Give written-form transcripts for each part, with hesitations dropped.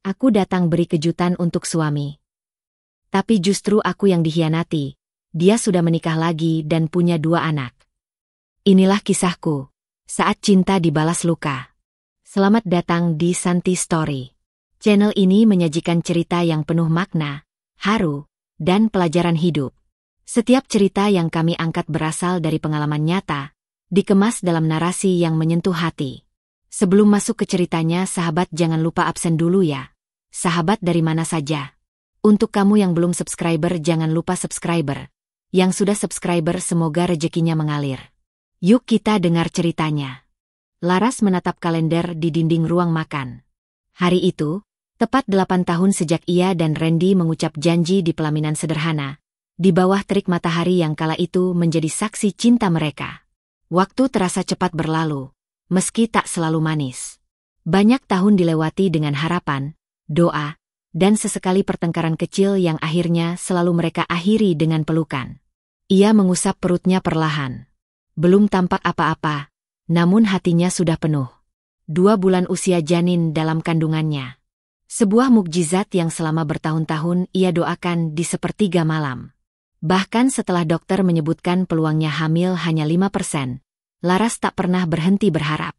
Aku datang beri kejutan untuk suami. Tapi justru aku yang dikhianati. Dia sudah menikah lagi dan punya 2 anak. Inilah kisahku. Saat cinta dibalas luka. Selamat datang di Santi Story. Channel ini menyajikan cerita yang penuh makna, haru, dan pelajaran hidup. Setiap cerita yang kami angkat berasal dari pengalaman nyata, dikemas dalam narasi yang menyentuh hati. Sebelum masuk ke ceritanya, sahabat jangan lupa absen dulu ya. Sahabat dari mana saja. Untuk kamu yang belum subscriber jangan lupa subscriber. Yang sudah subscriber semoga rezekinya mengalir. Yuk kita dengar ceritanya. Laras menatap kalender di dinding ruang makan. Hari itu, tepat 8 tahun sejak ia dan Randy mengucap janji di pelaminan sederhana, di bawah terik matahari yang kala itu menjadi saksi cinta mereka. Waktu terasa cepat berlalu, meski tak selalu manis. Banyak tahun dilewati dengan harapan, doa, dan sesekali pertengkaran kecil yang akhirnya selalu mereka akhiri dengan pelukan. Ia mengusap perutnya perlahan. Belum tampak apa-apa, namun hatinya sudah penuh. 2 bulan usia janin dalam kandungannya. Sebuah mukjizat yang selama bertahun-tahun ia doakan di sepertiga malam. Bahkan setelah dokter menyebutkan peluangnya hamil hanya 5%, Laras tak pernah berhenti berharap.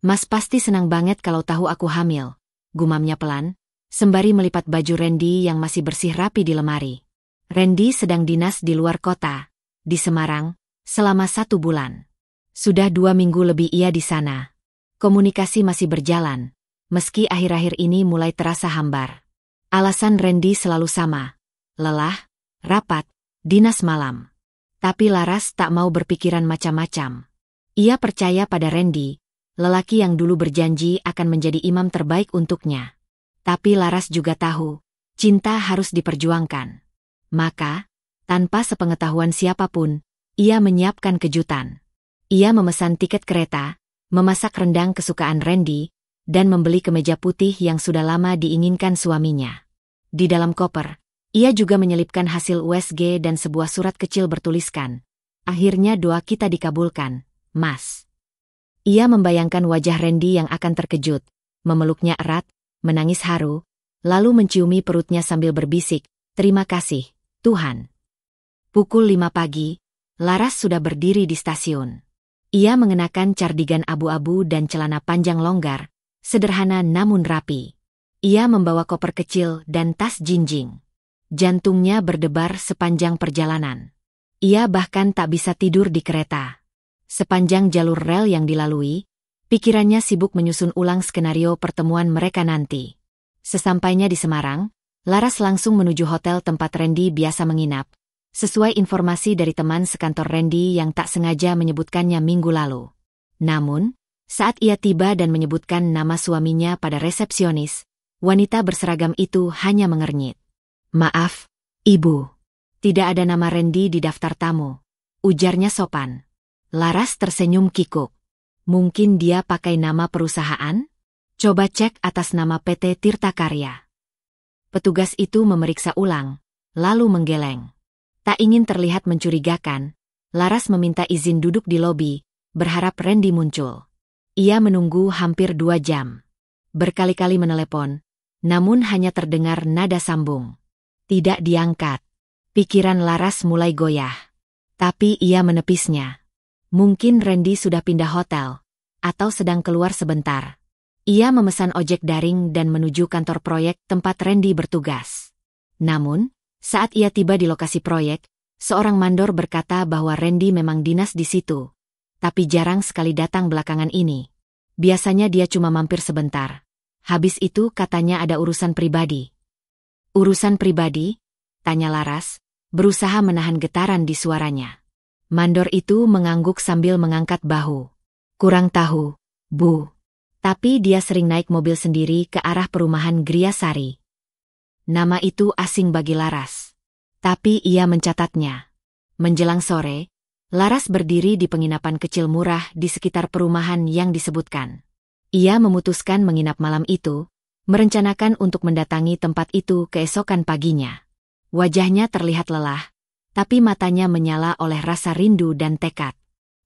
Mas pasti senang banget kalau tahu aku hamil, gumamnya pelan, sembari melipat baju Randy yang masih bersih rapi di lemari. Randy sedang dinas di luar kota, di Semarang, selama 1 bulan. Sudah 2 minggu lebih ia di sana. Komunikasi masih berjalan, meski akhir-akhir ini mulai terasa hambar. Alasan Randy selalu sama, lelah, rapat, dinas malam. Tapi Laras tak mau berpikiran macam-macam. Ia percaya pada Randy, lelaki yang dulu berjanji akan menjadi imam terbaik untuknya. Tapi Laras juga tahu, cinta harus diperjuangkan. Maka, tanpa sepengetahuan siapapun, ia menyiapkan kejutan. Ia memesan tiket kereta, memasak rendang kesukaan Randy, dan membeli kemeja putih yang sudah lama diinginkan suaminya. Di dalam koper, ia juga menyelipkan hasil USG dan sebuah surat kecil bertuliskan, "Akhirnya doa kita dikabulkan, Mas." Ia membayangkan wajah Randy yang akan terkejut, memeluknya erat, menangis haru, lalu menciumi perutnya sambil berbisik, "Terima kasih, Tuhan." Pukul 5 pagi, Laras sudah berdiri di stasiun. Ia mengenakan cardigan abu-abu dan celana panjang longgar, sederhana namun rapi. Ia membawa koper kecil dan tas jinjing. Jantungnya berdebar sepanjang perjalanan. Ia bahkan tak bisa tidur di kereta. Sepanjang jalur rel yang dilalui, pikirannya sibuk menyusun ulang skenario pertemuan mereka nanti. Sesampainya di Semarang, Laras langsung menuju hotel tempat Randy biasa menginap, sesuai informasi dari teman sekantor Randy yang tak sengaja menyebutkannya minggu lalu. Namun, saat ia tiba dan menyebutkan nama suaminya pada resepsionis, wanita berseragam itu hanya mengernyit. "Maaf, Ibu. Tidak ada nama Randy di daftar tamu," ujarnya sopan. Laras tersenyum kikuk. "Mungkin dia pakai nama perusahaan? Coba cek atas nama PT Tirta Karya." Petugas itu memeriksa ulang, lalu menggeleng. Tak ingin terlihat mencurigakan, Laras meminta izin duduk di lobi, berharap Randy muncul. Ia menunggu hampir 2 jam. Berkali-kali menelepon, namun hanya terdengar nada sambung. Tidak diangkat. Pikiran Laras mulai goyah. Tapi ia menepisnya. Mungkin Randy sudah pindah hotel, atau sedang keluar sebentar. Ia memesan ojek daring dan menuju kantor proyek tempat Randy bertugas. Namun, saat ia tiba di lokasi proyek, seorang mandor berkata bahwa Randy memang dinas di situ. Tapi jarang sekali datang belakangan ini. Biasanya dia cuma mampir sebentar. Habis itu katanya ada urusan pribadi. "Urusan pribadi?" tanya Laras, berusaha menahan getaran di suaranya. Mandor itu mengangguk sambil mengangkat bahu. "Kurang tahu, Bu. Tapi dia sering naik mobil sendiri ke arah perumahan Griasari." Nama itu asing bagi Laras. Tapi ia mencatatnya. Menjelang sore, Laras berdiri di penginapan kecil murah di sekitar perumahan yang disebutkan. Ia memutuskan menginap malam itu, merencanakan untuk mendatangi tempat itu keesokan paginya. Wajahnya terlihat lelah, tapi matanya menyala oleh rasa rindu dan tekad.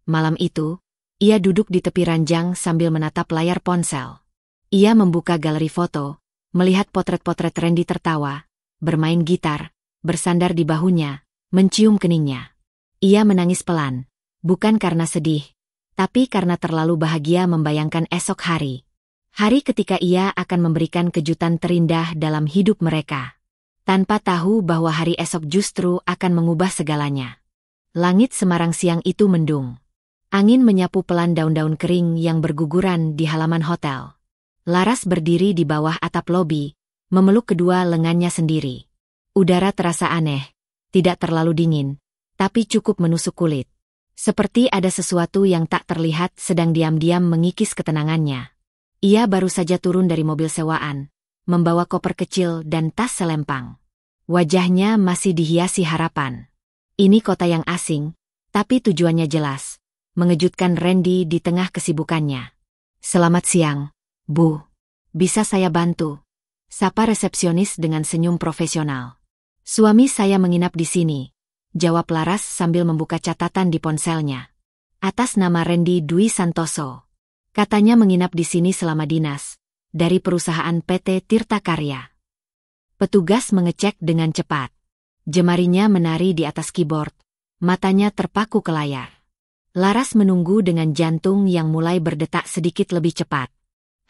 Malam itu, ia duduk di tepi ranjang sambil menatap layar ponsel. Ia membuka galeri foto, Melihat potret-potret Randy tertawa, bermain gitar, bersandar di bahunya, mencium keningnya. Ia menangis pelan, bukan karena sedih, tapi karena terlalu bahagia membayangkan esok hari. Hari ketika ia akan memberikan kejutan terindah dalam hidup mereka. Tanpa tahu bahwa hari esok justru akan mengubah segalanya. Langit Semarang siang itu mendung. Angin menyapu pelan daun-daun kering yang berguguran di halaman hotel. Laras berdiri di bawah atap lobi, memeluk kedua lengannya sendiri. Udara terasa aneh, tidak terlalu dingin, tapi cukup menusuk kulit. Seperti ada sesuatu yang tak terlihat sedang diam-diam mengikis ketenangannya. Ia baru saja turun dari mobil sewaan, membawa koper kecil dan tas selempang. Wajahnya masih dihiasi harapan. Ini kota yang asing, tapi tujuannya jelas. Mengejutkan Randy di tengah kesibukannya. "Selamat siang, Bu. Bisa saya bantu?" Sapa resepsionis dengan senyum profesional. "Suami saya menginap di sini," jawab Laras sambil membuka catatan di ponselnya. "Atas nama Randy Dwi Santoso. Katanya menginap di sini selama dinas, dari perusahaan PT Tirta Karya." Petugas mengecek dengan cepat. Jemarinya menari di atas keyboard, matanya terpaku ke layar. Laras menunggu dengan jantung yang mulai berdetak sedikit lebih cepat.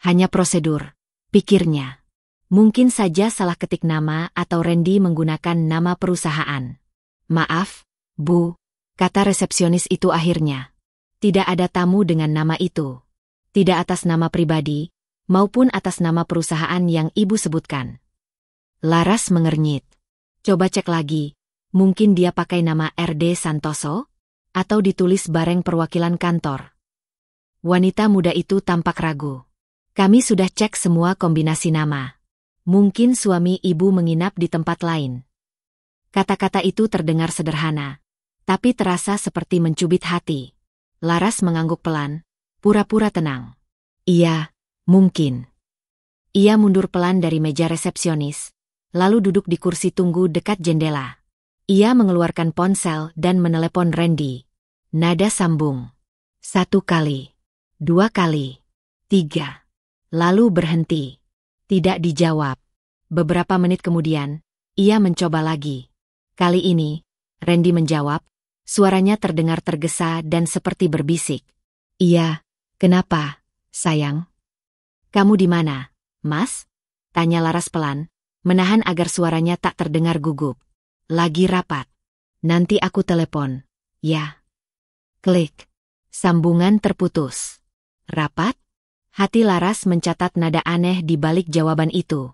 Hanya prosedur, pikirnya. Mungkin saja salah ketik nama atau Randy menggunakan nama perusahaan. "Maaf, Bu," kata resepsionis itu akhirnya. "Tidak ada tamu dengan nama itu. Tidak atas nama pribadi, maupun atas nama perusahaan yang Ibu sebutkan." Laras mengernyit. Coba cek lagi, mungkin dia pakai nama RD Santoso? Atau ditulis bareng perwakilan kantor. Wanita muda itu tampak ragu. "Kami sudah cek semua kombinasi nama. Mungkin suami Ibu menginap di tempat lain." Kata-kata itu terdengar sederhana, tapi terasa seperti mencubit hati. Laras mengangguk pelan, pura-pura tenang. "Iya, mungkin." Ia mundur pelan dari meja resepsionis, lalu duduk di kursi tunggu dekat jendela. Ia mengeluarkan ponsel dan menelepon Randy. Nada sambung. 1 kali, 2 kali, 3. Lalu berhenti. Tidak dijawab. Beberapa menit kemudian, ia mencoba lagi. Kali ini, Randy menjawab, suaranya terdengar tergesa dan seperti berbisik. "Iya, kenapa, sayang?" "Kamu di mana, Mas?" tanya Laras pelan, menahan agar suaranya tak terdengar gugup. "Lagi rapat. Nanti aku telepon, ya." Klik. Sambungan terputus. "Rapat?" Hati Laras mencatat nada aneh di balik jawaban itu.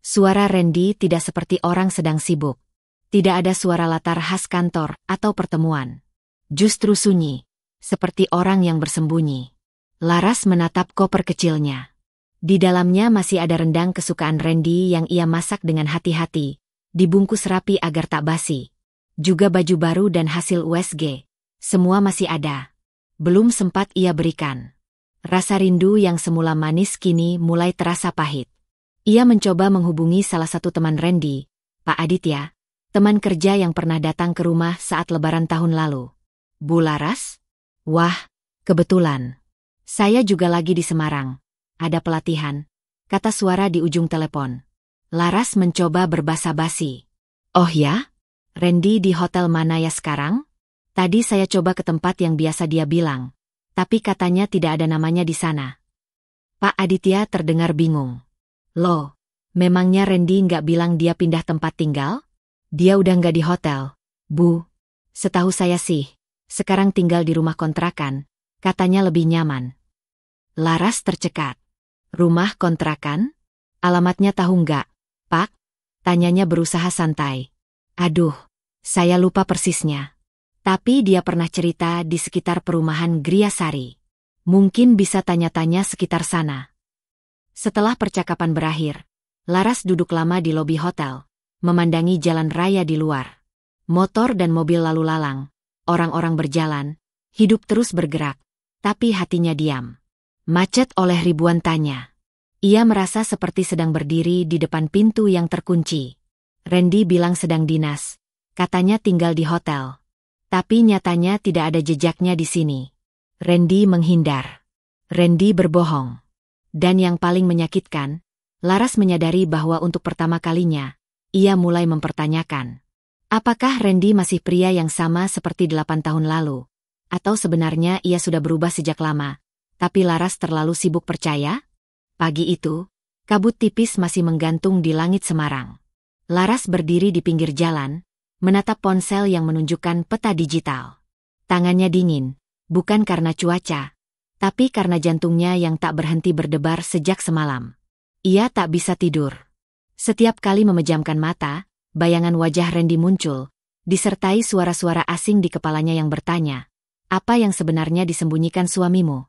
Suara Randy tidak seperti orang sedang sibuk. Tidak ada suara latar khas kantor atau pertemuan. Justru sunyi, seperti orang yang bersembunyi. Laras menatap koper kecilnya. Di dalamnya masih ada rendang kesukaan Randy yang ia masak dengan hati-hati, dibungkus rapi agar tak basi. Juga baju baru dan hasil USG. Semua masih ada. Belum sempat ia berikan. Rasa rindu yang semula manis kini mulai terasa pahit. Ia mencoba menghubungi salah satu teman Randy, Pak Aditya, teman kerja yang pernah datang ke rumah saat Lebaran tahun lalu. "Bu Laras? Wah, kebetulan. Saya juga lagi di Semarang. Ada pelatihan," kata suara di ujung telepon. Laras mencoba berbasa-basi. "Oh ya? Randy di hotel mana ya sekarang? Tadi saya coba ke tempat yang biasa dia bilang, tapi katanya tidak ada namanya di sana." Pak Aditya terdengar bingung. "Loh, memangnya Randy nggak bilang dia pindah tempat tinggal? Dia udah nggak di hotel, Bu. Setahu saya sih, sekarang tinggal di rumah kontrakan, katanya lebih nyaman." Laras tercekat. "Rumah kontrakan? Alamatnya tahu nggak, Pak?" tanyanya berusaha santai. "Aduh, saya lupa persisnya. Tapi dia pernah cerita di sekitar perumahan Griasari. Mungkin bisa tanya-tanya sekitar sana." Setelah percakapan berakhir, Laras duduk lama di lobi hotel, memandangi jalan raya di luar. Motor dan mobil lalu lalang, orang-orang berjalan, hidup terus bergerak, tapi hatinya diam. Macet oleh ribuan tanya. Ia merasa seperti sedang berdiri di depan pintu yang terkunci. Randy bilang sedang dinas, katanya tinggal di hotel. Tapi nyatanya tidak ada jejaknya di sini. Randy menghindar. Randy berbohong. Dan yang paling menyakitkan, Laras menyadari bahwa untuk pertama kalinya, ia mulai mempertanyakan. Apakah Randy masih pria yang sama seperti 8 tahun lalu? Atau sebenarnya ia sudah berubah sejak lama, tapi Laras terlalu sibuk percaya? Pagi itu, kabut tipis masih menggantung di langit Semarang. Laras berdiri di pinggir jalan, menatap ponsel yang menunjukkan peta digital. Tangannya dingin, bukan karena cuaca, tapi karena jantungnya yang tak berhenti berdebar sejak semalam. Ia tak bisa tidur. Setiap kali memejamkan mata, bayangan wajah Randy muncul, disertai suara-suara asing di kepalanya yang bertanya, apa yang sebenarnya disembunyikan suamimu?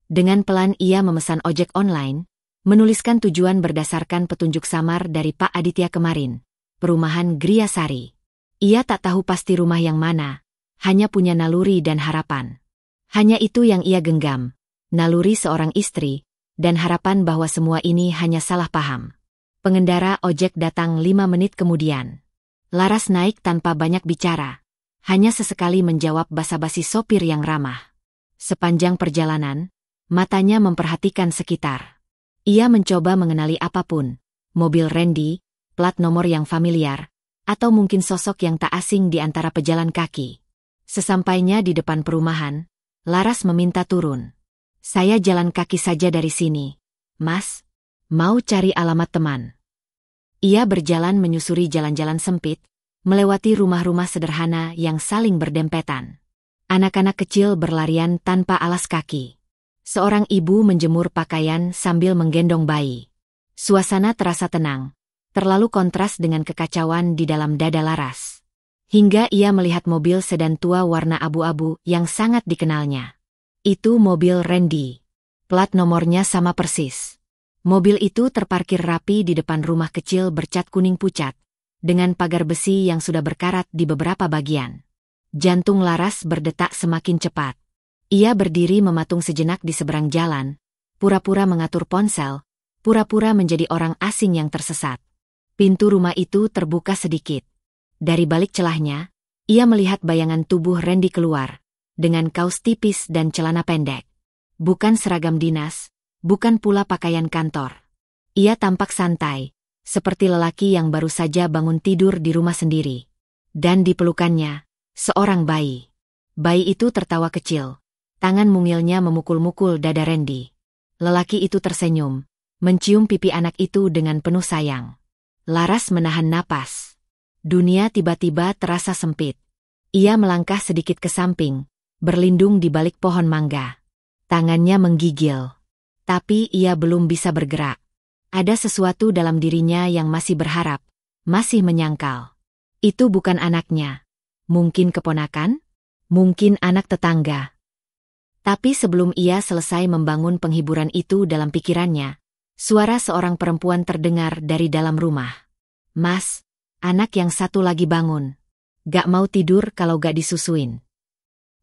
Dengan pelan ia memesan ojek online, menuliskan tujuan berdasarkan petunjuk samar dari Pak Aditya kemarin, perumahan Gria Sari. Ia tak tahu pasti rumah yang mana, hanya punya naluri dan harapan. Hanya itu yang ia genggam, naluri seorang istri, dan harapan bahwa semua ini hanya salah paham. Pengendara ojek datang 5 menit kemudian. Laras naik tanpa banyak bicara, hanya sesekali menjawab basa-basi sopir yang ramah. Sepanjang perjalanan, matanya memperhatikan sekitar. Ia mencoba mengenali apapun, mobil Randy, plat nomor yang familiar, atau mungkin sosok yang tak asing di antara pejalan kaki. Sesampainya di depan perumahan, Laras meminta turun. Saya jalan kaki saja dari sini, Mas. Mau cari alamat teman. Ia berjalan menyusuri jalan-jalan sempit, melewati rumah-rumah sederhana yang saling berdempetan. Anak-anak kecil berlarian tanpa alas kaki. Seorang ibu menjemur pakaian sambil menggendong bayi. Suasana terasa tenang, terlalu kontras dengan kekacauan di dalam dada Laras. Hingga ia melihat mobil sedan tua warna abu-abu yang sangat dikenalnya. Itu mobil Randy. Plat nomornya sama persis. Mobil itu terparkir rapi di depan rumah kecil bercat kuning pucat, dengan pagar besi yang sudah berkarat di beberapa bagian. Jantung Laras berdetak semakin cepat. Ia berdiri mematung sejenak di seberang jalan, pura-pura mengatur ponsel, pura-pura menjadi orang asing yang tersesat. Pintu rumah itu terbuka sedikit. Dari balik celahnya, ia melihat bayangan tubuh Randy keluar, dengan kaos tipis dan celana pendek. Bukan seragam dinas, bukan pula pakaian kantor. Ia tampak santai, seperti lelaki yang baru saja bangun tidur di rumah sendiri. Dan di pelukannya, seorang bayi. Bayi itu tertawa kecil. Tangan mungilnya memukul-mukul dada Randy. Lelaki itu tersenyum, mencium pipi anak itu dengan penuh sayang. Laras menahan napas. Dunia tiba-tiba terasa sempit. Ia melangkah sedikit ke samping, berlindung di balik pohon mangga. Tangannya menggigil. Tapi ia belum bisa bergerak. Ada sesuatu dalam dirinya yang masih berharap, masih menyangkal. Itu bukan anaknya. Mungkin keponakan? Mungkin anak tetangga. Tapi sebelum ia selesai membangun penghiburan itu dalam pikirannya, suara seorang perempuan terdengar dari dalam rumah. Mas, anak yang satu lagi bangun. Gak mau tidur kalau gak disusuin.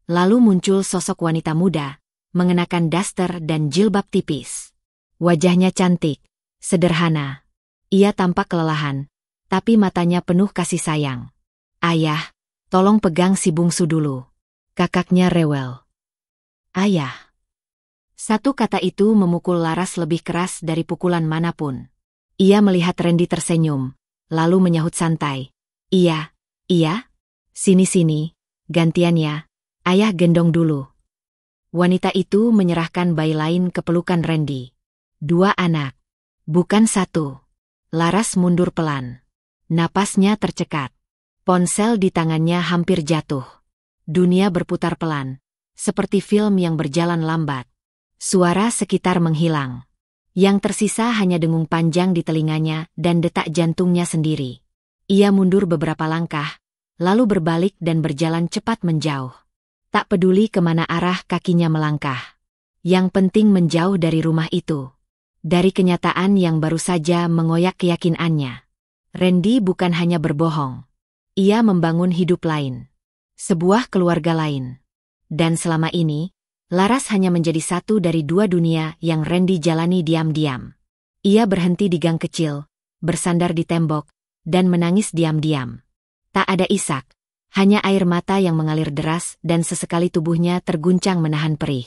Lalu muncul sosok wanita muda, mengenakan daster dan jilbab tipis. Wajahnya cantik, sederhana. Ia tampak kelelahan, tapi matanya penuh kasih sayang. Ayah, tolong pegang si bungsu dulu. Kakaknya rewel. Ayah. Satu kata itu memukul Laras lebih keras dari pukulan manapun. Ia melihat Randy tersenyum, lalu menyahut santai. Iya. Sini-sini, gantiannya, ayah gendong dulu. Wanita itu menyerahkan bayi lain ke pelukan Randy. 2 anak. Bukan 1. Laras mundur pelan. Napasnya tercekat. Ponsel di tangannya hampir jatuh. Dunia berputar pelan. Seperti film yang berjalan lambat. Suara sekitar menghilang. Yang tersisa hanya dengung panjang di telinganya dan detak jantungnya sendiri. Ia mundur beberapa langkah, lalu berbalik dan berjalan cepat menjauh. Tak peduli kemana arah kakinya melangkah. Yang penting menjauh dari rumah itu. Dari kenyataan yang baru saja mengoyak keyakinannya. Randy bukan hanya berbohong. Ia membangun hidup lain. Sebuah keluarga lain. Dan selama ini, Laras hanya menjadi satu dari 2 dunia yang Randy jalani diam-diam. Ia berhenti di gang kecil, bersandar di tembok, dan menangis diam-diam. Tak ada isak, hanya air mata yang mengalir deras dan sesekali tubuhnya terguncang menahan perih.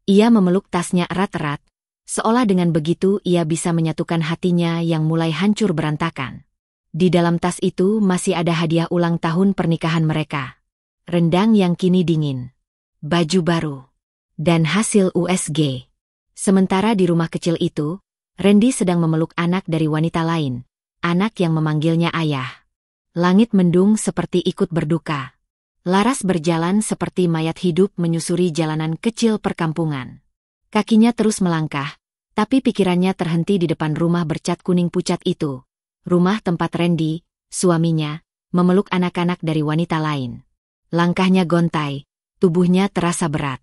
Ia memeluk tasnya erat-erat, Seolah dengan begitu ia bisa menyatukan hatinya yang mulai hancur berantakan. Di dalam tas itu masih ada hadiah ulang tahun pernikahan mereka. Rendang yang kini dingin, baju baru, dan hasil USG. Sementara di rumah kecil itu, Randy sedang memeluk anak dari wanita lain, anak yang memanggilnya ayah. Langit mendung seperti ikut berduka. Laras berjalan seperti mayat hidup menyusuri jalanan kecil perkampungan. Kakinya terus melangkah, tapi pikirannya terhenti di depan rumah bercat kuning pucat itu. Rumah tempat Randy, suaminya, memeluk anak-anak dari wanita lain. Langkahnya gontai, tubuhnya terasa berat.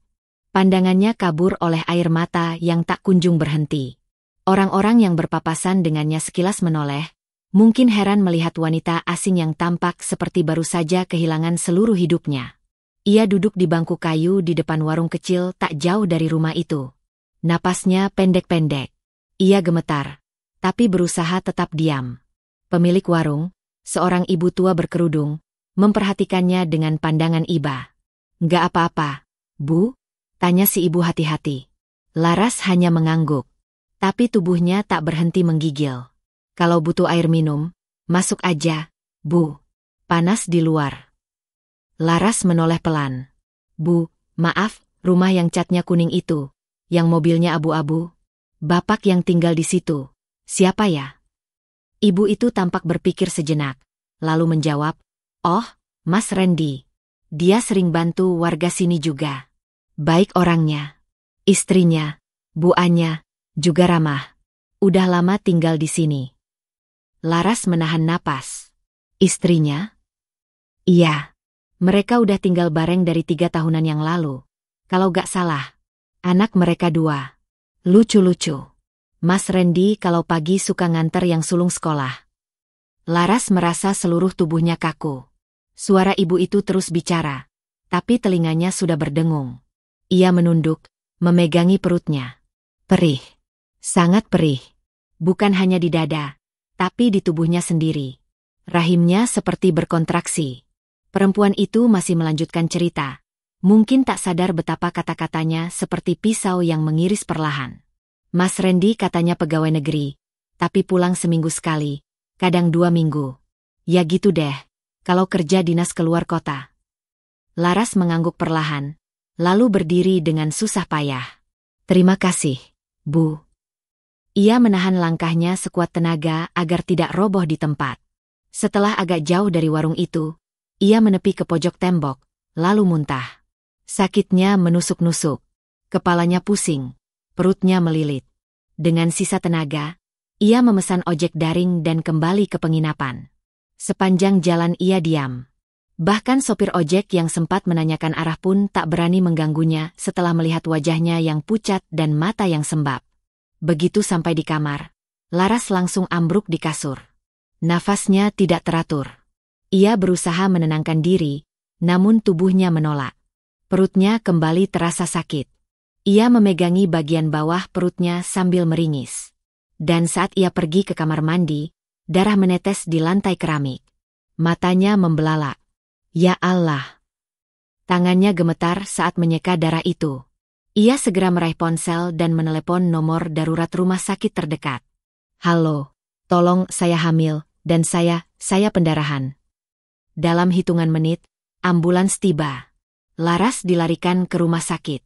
Pandangannya kabur oleh air mata yang tak kunjung berhenti. Orang-orang yang berpapasan dengannya sekilas menoleh, mungkin heran melihat wanita asing yang tampak seperti baru saja kehilangan seluruh hidupnya. Ia duduk di bangku kayu di depan warung kecil tak jauh dari rumah itu. Napasnya pendek-pendek. Ia gemetar, tapi berusaha tetap diam. Pemilik warung, seorang ibu tua berkerudung, memperhatikannya dengan pandangan iba. "Nggak apa-apa, Bu?" tanya si ibu hati-hati. Laras hanya mengangguk, tapi tubuhnya tak berhenti menggigil. "Kalau butuh air minum, masuk aja, Bu. Panas di luar." Laras menoleh pelan. "Bu, maaf, rumah yang catnya kuning itu, yang mobilnya abu-abu. Bapak yang tinggal di situ, siapa ya?" Ibu itu tampak berpikir sejenak, lalu menjawab, "Oh, Mas Randy. Dia sering bantu warga sini juga. Baik orangnya. Istrinya, Bu Anya, juga ramah. Udah lama tinggal di sini." Laras menahan napas. "Istrinya?" "Iya. Mereka udah tinggal bareng dari 3 tahunan yang lalu. Kalau gak salah, anak mereka 2. Lucu-lucu. Mas Randy kalau pagi suka nganter yang sulung sekolah." Laras merasa seluruh tubuhnya kaku. Suara ibu itu terus bicara, tapi telinganya sudah berdengung. Ia menunduk, memegangi perutnya. Perih. Sangat perih. Bukan hanya di dada, tapi di tubuhnya sendiri. Rahimnya seperti berkontraksi. Perempuan itu masih melanjutkan cerita. Mungkin tak sadar betapa kata-katanya seperti pisau yang mengiris perlahan. "Mas Randy katanya pegawai negeri, tapi pulang seminggu sekali, kadang 2 minggu. Ya gitu deh, kalau kerja dinas keluar kota." Laras mengangguk perlahan, lalu berdiri dengan susah payah. "Terima kasih, Bu." Ia menahan langkahnya sekuat tenaga agar tidak roboh di tempat. Setelah agak jauh dari warung itu, ia menepi ke pojok tembok, lalu muntah. Sakitnya menusuk-nusuk. Kepalanya pusing, perutnya melilit. Dengan sisa tenaga, ia memesan ojek daring dan kembali ke penginapan. Sepanjang jalan ia diam. Bahkan sopir ojek yang sempat menanyakan arah pun tak berani mengganggunya setelah melihat wajahnya yang pucat dan mata yang sembab. Begitu sampai di kamar, Laras langsung ambruk di kasur. Nafasnya tidak teratur. Ia berusaha menenangkan diri, namun tubuhnya menolak. Perutnya kembali terasa sakit. Ia memegangi bagian bawah perutnya sambil meringis. Dan saat ia pergi ke kamar mandi, darah menetes di lantai keramik. Matanya membelalak. Ya Allah! Tangannya gemetar saat menyeka darah itu. Ia segera meraih ponsel dan menelepon nomor darurat rumah sakit terdekat. "Halo, tolong saya hamil, dan saya pendarahan." Dalam hitungan menit, ambulans tiba. Laras dilarikan ke rumah sakit.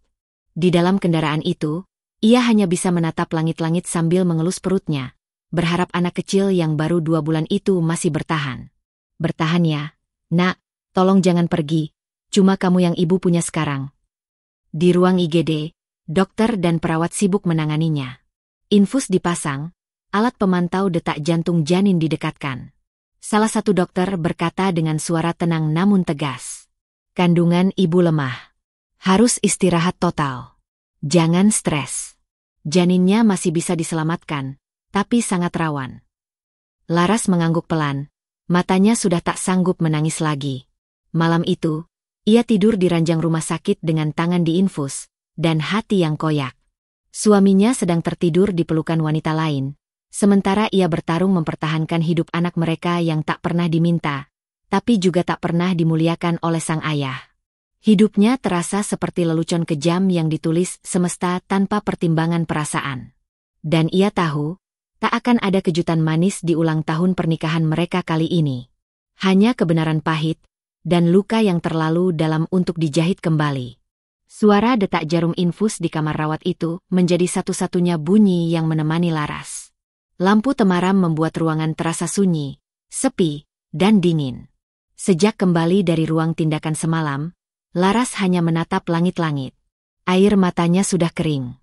Di dalam kendaraan itu, ia hanya bisa menatap langit-langit sambil mengelus perutnya, berharap anak kecil yang baru 2 bulan itu masih bertahan. "Bertahan ya, Nak, tolong jangan pergi, cuma kamu yang ibu punya sekarang." Di ruang IGD, dokter dan perawat sibuk menanganinya. Infus dipasang, alat pemantau detak jantung janin didekatkan. Salah satu dokter berkata dengan suara tenang namun tegas. "Kandungan ibu lemah. Harus istirahat total. Jangan stres. Janinnya masih bisa diselamatkan, tapi sangat rawan." Laras mengangguk pelan, matanya sudah tak sanggup menangis lagi. Malam itu, ia tidur di ranjang rumah sakit dengan tangan diinfus, dan hati yang koyak. Suaminya sedang tertidur di pelukan wanita lain, sementara ia bertarung mempertahankan hidup anak mereka yang tak pernah diminta, tapi juga tak pernah dimuliakan oleh sang ayah. Hidupnya terasa seperti lelucon kejam yang ditulis semesta tanpa pertimbangan perasaan. Dan ia tahu, tak akan ada kejutan manis di ulang tahun pernikahan mereka kali ini. Hanya kebenaran pahit, dan luka yang terlalu dalam untuk dijahit kembali. Suara detak jarum infus di kamar rawat itu menjadi satu-satunya bunyi yang menemani Laras. Lampu temaram membuat ruangan terasa sunyi, sepi, dan dingin. Sejak kembali dari ruang tindakan semalam, Laras hanya menatap langit-langit. Air matanya sudah kering.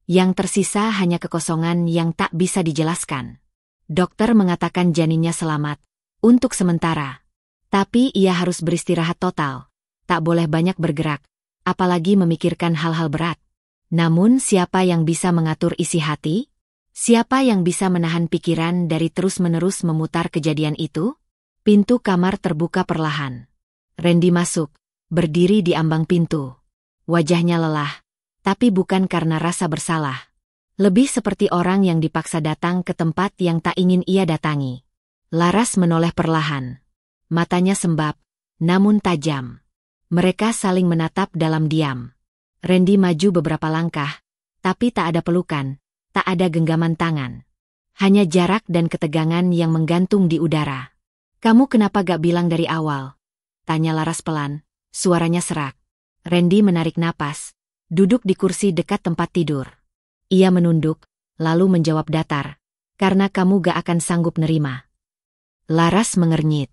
Yang tersisa hanya kekosongan yang tak bisa dijelaskan. Dokter mengatakan janinnya selamat, untuk sementara. Tapi ia harus beristirahat total, tak boleh banyak bergerak, apalagi memikirkan hal-hal berat. Namun siapa yang bisa mengatur isi hati? Siapa yang bisa menahan pikiran dari terus-menerus memutar kejadian itu? Pintu kamar terbuka perlahan. Randy masuk, berdiri di ambang pintu. Wajahnya lelah, tapi bukan karena rasa bersalah. Lebih seperti orang yang dipaksa datang ke tempat yang tak ingin ia datangi. Laras menoleh perlahan. Matanya sembab, namun tajam. Mereka saling menatap dalam diam. Randy maju beberapa langkah, tapi tak ada pelukan, tak ada genggaman tangan. Hanya jarak dan ketegangan yang menggantung di udara. "Kamu kenapa gak bilang dari awal?" tanya Laras pelan, suaranya serak. Randy menarik napas, duduk di kursi dekat tempat tidur. Ia menunduk, lalu menjawab datar, "Karena kamu gak akan sanggup nerima." Laras mengernyit.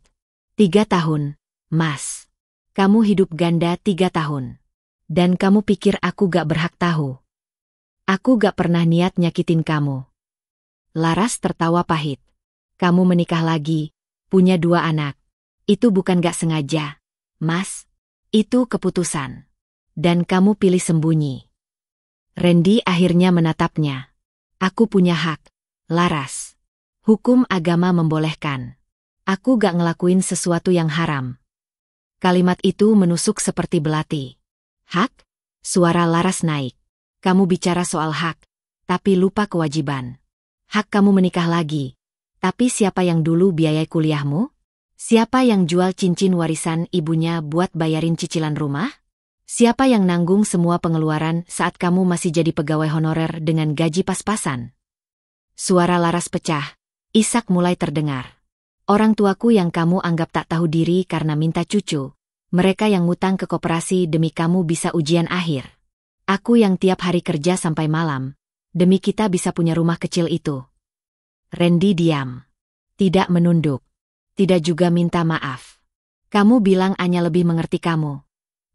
3 tahun, Mas. Kamu hidup ganda 3 tahun. Dan kamu pikir aku gak berhak tahu? Aku gak pernah niat nyakitin kamu. Laras tertawa pahit. Kamu menikah lagi, punya 2 anak. Itu bukan gak sengaja, Mas. Itu keputusan. Dan kamu pilih sembunyi. Randy akhirnya menatapnya. Aku punya hak, Laras. Hukum agama membolehkan. Aku gak ngelakuin sesuatu yang haram. Kalimat itu menusuk seperti belati. Hak? Suara Laras naik. Kamu bicara soal hak, tapi lupa kewajiban. Hak kamu menikah lagi. Tapi siapa yang dulu biayai kuliahmu? Siapa yang jual cincin warisan ibunya buat bayarin cicilan rumah? Siapa yang nanggung semua pengeluaran saat kamu masih jadi pegawai honorer dengan gaji pas-pasan? Suara Laras pecah. Isak mulai terdengar. Orang tuaku yang kamu anggap tak tahu diri karena minta cucu. Mereka yang ngutang ke koperasi demi kamu bisa ujian akhir. Aku yang tiap hari kerja sampai malam. Demi kita bisa punya rumah kecil itu. Randy diam. Tidak menunduk. Tidak juga minta maaf. Kamu bilang Anya lebih mengerti kamu.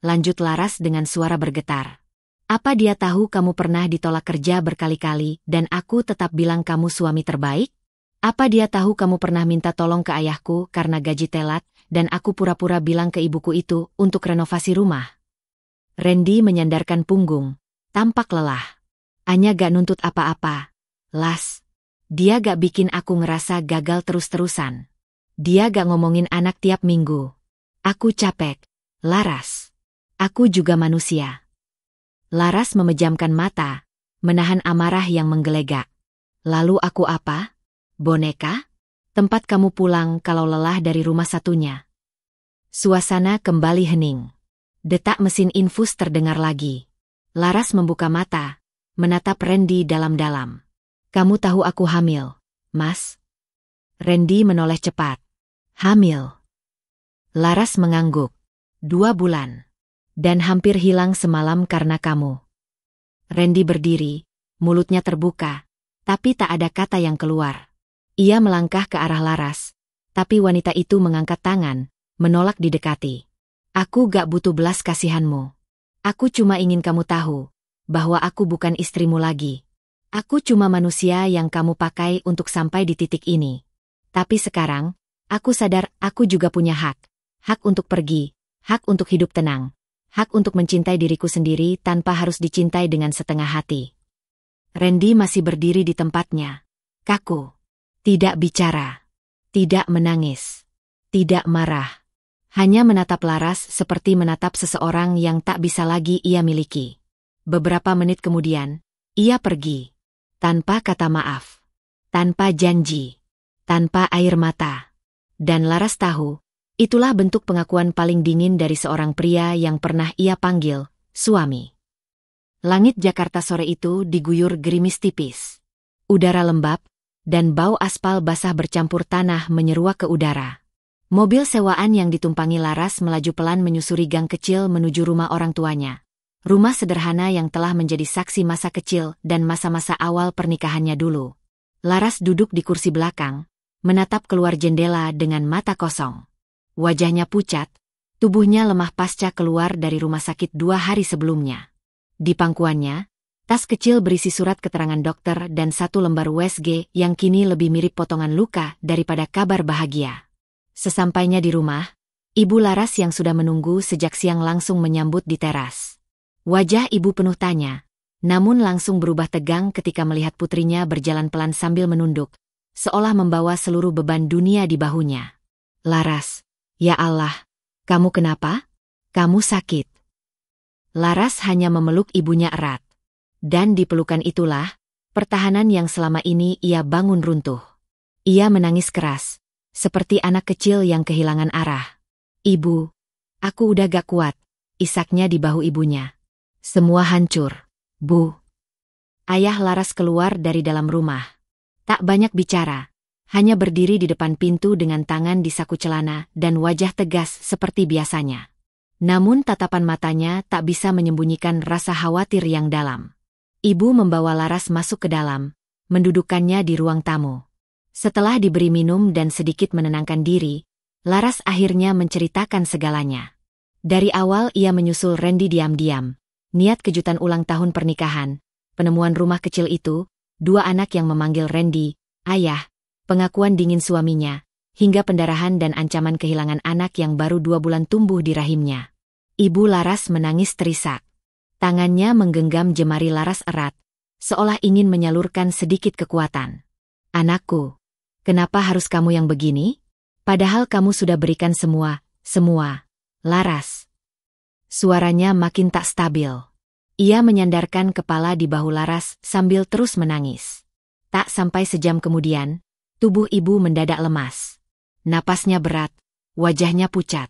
Lanjut Laras dengan suara bergetar. Apa dia tahu kamu pernah ditolak kerja berkali-kali dan aku tetap bilang kamu suami terbaik? Apa dia tahu kamu pernah minta tolong ke ayahku karena gaji telat dan aku pura-pura bilang ke ibuku itu untuk renovasi rumah? Randy menyandarkan punggung, tampak lelah. Anya gak nuntut apa-apa. Las. Dia gak bikin aku ngerasa gagal terus-terusan. Dia gak ngomongin anak tiap minggu. Aku capek, Laras. Aku juga manusia. Laras memejamkan mata, menahan amarah yang menggelegak. Lalu aku apa? Boneka? Tempat kamu pulang kalau lelah dari rumah satunya. Suasana kembali hening. Detak mesin infus terdengar lagi. Laras membuka mata, menatap Randy dalam-dalam. Kamu tahu aku hamil, Mas? Randy menoleh cepat. Hamil. Laras mengangguk. 2 bulan. Dan hampir hilang semalam karena kamu. Randy berdiri, mulutnya terbuka, tapi tak ada kata yang keluar. Ia melangkah ke arah Laras, tapi wanita itu mengangkat tangan, menolak didekati. Aku gak butuh belas kasihanmu. Aku cuma ingin kamu tahu, bahwa aku bukan istrimu lagi. Aku cuma manusia yang kamu pakai untuk sampai di titik ini. Tapi sekarang, aku sadar aku juga punya hak. Hak untuk pergi, hak untuk hidup tenang. Hak untuk mencintai diriku sendiri tanpa harus dicintai dengan setengah hati. Randy masih berdiri di tempatnya. Kaku. Tidak bicara. Tidak menangis. Tidak marah. Hanya menatap Laras seperti menatap seseorang yang tak bisa lagi ia miliki. Beberapa menit kemudian, ia pergi. Tanpa kata maaf. Tanpa janji. Tanpa air mata. Dan Laras tahu, itulah bentuk pengakuan paling dingin dari seorang pria yang pernah ia panggil suami. Langit Jakarta sore itu diguyur gerimis tipis. Udara lembab, dan bau aspal basah bercampur tanah menyeruak ke udara. Mobil sewaan yang ditumpangi Laras melaju pelan menyusuri gang kecil menuju rumah orang tuanya. Rumah sederhana yang telah menjadi saksi masa kecil dan masa-masa awal pernikahannya dulu. Laras duduk di kursi belakang, menatap keluar jendela dengan mata kosong. Wajahnya pucat, tubuhnya lemah pasca keluar dari rumah sakit 2 hari sebelumnya. Di pangkuannya, tas kecil berisi surat keterangan dokter dan 1 lembar USG yang kini lebih mirip potongan luka daripada kabar bahagia. Sesampainya di rumah, ibu Laras yang sudah menunggu sejak siang langsung menyambut di teras. Wajah ibu penuh tanya, namun langsung berubah tegang ketika melihat putrinya berjalan pelan sambil menunduk, seolah membawa seluruh beban dunia di bahunya. Laras, ya Allah, kamu kenapa? Kamu sakit. Laras hanya memeluk ibunya erat. Dan di pelukan itulah, pertahanan yang selama ini ia bangun runtuh. Ia menangis keras, seperti anak kecil yang kehilangan arah. Ibu, aku udah gak kuat, isaknya di bahu ibunya. Semua hancur, Bu. Ayah Laras keluar dari dalam rumah. Tak banyak bicara, hanya berdiri di depan pintu dengan tangan di saku celana dan wajah tegas seperti biasanya. Namun tatapan matanya tak bisa menyembunyikan rasa khawatir yang dalam. Ibu membawa Laras masuk ke dalam, mendudukkannya di ruang tamu. Setelah diberi minum dan sedikit menenangkan diri, Laras akhirnya menceritakan segalanya. Dari awal ia menyusul Randy diam-diam. Niat kejutan ulang tahun pernikahan, penemuan rumah kecil itu, 2 anak yang memanggil Randy, ayah, pengakuan dingin suaminya, hingga pendarahan dan ancaman kehilangan anak yang baru 2 bulan tumbuh di rahimnya. Ibu Laras menangis terisak. Tangannya menggenggam jemari Laras erat, seolah ingin menyalurkan sedikit kekuatan. Anakku, kenapa harus kamu yang begini? Padahal kamu sudah berikan semua, Laras. Suaranya makin tak stabil. Ia menyandarkan kepala di bahu Laras sambil terus menangis. Tak sampai sejam kemudian, tubuh ibu mendadak lemas. Napasnya berat, wajahnya pucat.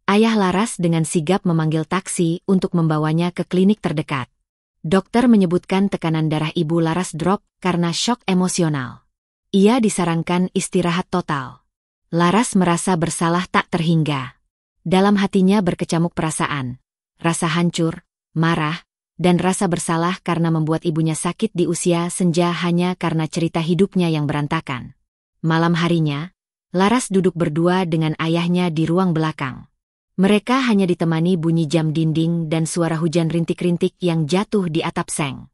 Ayah Laras dengan sigap memanggil taksi untuk membawanya ke klinik terdekat. Dokter menyebutkan tekanan darah ibu Laras drop karena syok emosional. Ia disarankan istirahat total. Laras merasa bersalah tak terhingga. Dalam hatinya berkecamuk perasaan. Rasa hancur, marah, dan rasa bersalah karena membuat ibunya sakit di usia senja hanya karena cerita hidupnya yang berantakan. Malam harinya, Laras duduk berdua dengan ayahnya di ruang belakang. Mereka hanya ditemani bunyi jam dinding dan suara hujan rintik-rintik yang jatuh di atap seng.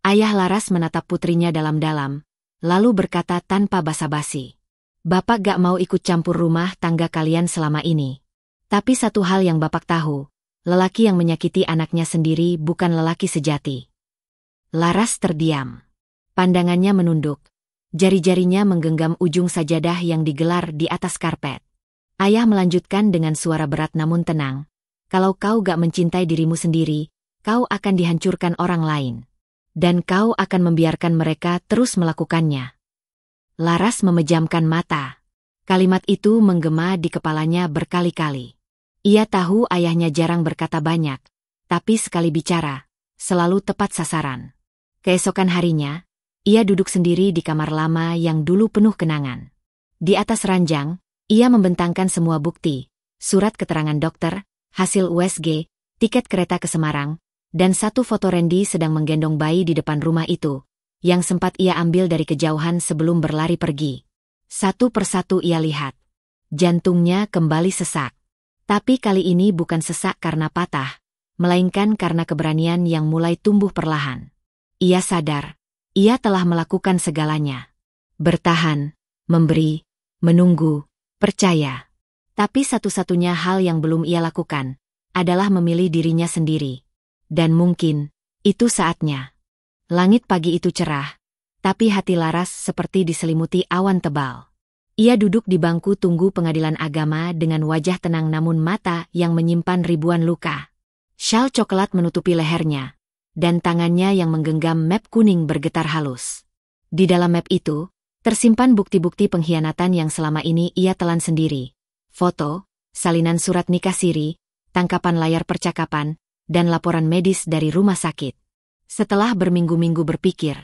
Ayah Laras menatap putrinya dalam-dalam, lalu berkata tanpa basa-basi. Bapak gak mau ikut campur rumah tangga kalian selama ini. Tapi satu hal yang Bapak tahu, lelaki yang menyakiti anaknya sendiri bukan lelaki sejati. Laras terdiam. Pandangannya menunduk. Jari-jarinya menggenggam ujung sajadah yang digelar di atas karpet. Ayah melanjutkan dengan suara berat namun tenang. Kalau kau gak mencintai dirimu sendiri, kau akan dihancurkan orang lain. Dan kau akan membiarkan mereka terus melakukannya. Laras memejamkan mata. Kalimat itu menggema di kepalanya berkali-kali. Ia tahu ayahnya jarang berkata banyak, tapi sekali bicara, selalu tepat sasaran. Keesokan harinya, ia duduk sendiri di kamar lama yang dulu penuh kenangan. Di atas ranjang, ia membentangkan semua bukti, surat keterangan dokter, hasil USG, tiket kereta ke Semarang, dan 1 foto Randy sedang menggendong bayi di depan rumah itu, yang sempat ia ambil dari kejauhan sebelum berlari pergi. Satu persatu ia lihat. Jantungnya kembali sesak. Tapi kali ini bukan sesak karena patah, melainkan karena keberanian yang mulai tumbuh perlahan. Ia sadar, ia telah melakukan segalanya. Bertahan, memberi, menunggu, percaya. Tapi satu-satunya hal yang belum ia lakukan, adalah memilih dirinya sendiri. Dan mungkin, itu saatnya. Langit pagi itu cerah, tapi hati Laras seperti diselimuti awan tebal. Ia duduk di bangku tunggu pengadilan agama dengan wajah tenang namun mata yang menyimpan ribuan luka. Syal coklat menutupi lehernya, dan tangannya yang menggenggam map kuning bergetar halus. Di dalam map itu, tersimpan bukti-bukti pengkhianatan yang selama ini ia telan sendiri. Foto, salinan surat nikah siri, tangkapan layar percakapan, dan laporan medis dari rumah sakit. Setelah berminggu-minggu berpikir,